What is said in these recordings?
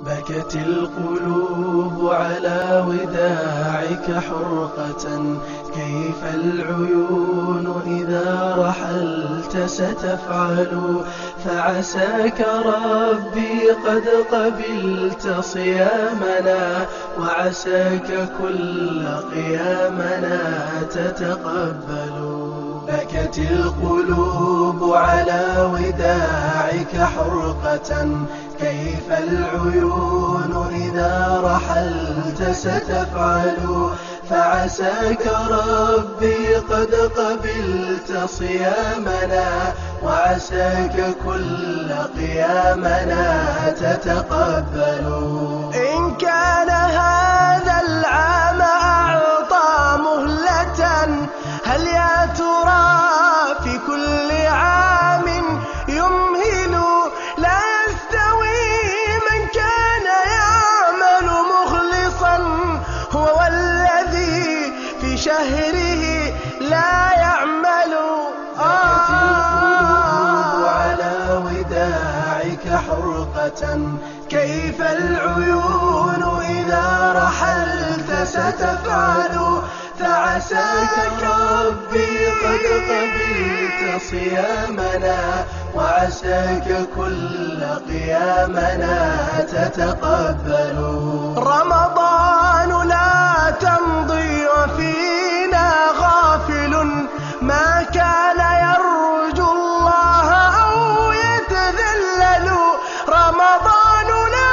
بكت القلوب على وداعك حرقة، كيف العيون إذا رحلت ستفعل؟ فعساك ربي قد قبلت صيامنا، وعساك كل قيامنا تتقبل. بكت القلوب على وداعك حرقة، كيف العيون إذا رحلت ستفعل؟ فعساك ربي قد قبلت صيامنا، وعساك كل قيامنا تتقبل. إن كان هذا العام أعطى مهلة، هل يا ترى في كل عام يمهل؟ لا يستوي من كان يعمل مخلصا هو والذي في شهره لا يعمل. بكت القلوب على وداعك حرقة، كيف العيون إذا رحلت ستفعل؟ فعساك ربي قد قبلت صيامنا، وعساك كل قيامنا تتقبل. رمضان لا تمضي وفينا غافل، ما كان يرجو الله أو يتذلل. رمضان لا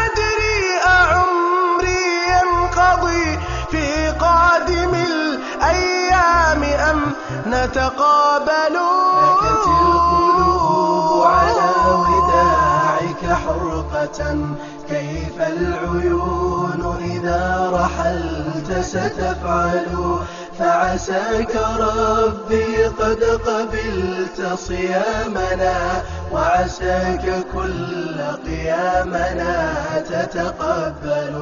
أدري أعمري ينقضي في قادم الأيام أم نتقابل. بكت القلوب على وداعك حرقة، كيف العيون إذا رحلت ستفعل؟ فعساك ربي قد قبلت صيامنا، وعساك كل قيامنا تتقبل.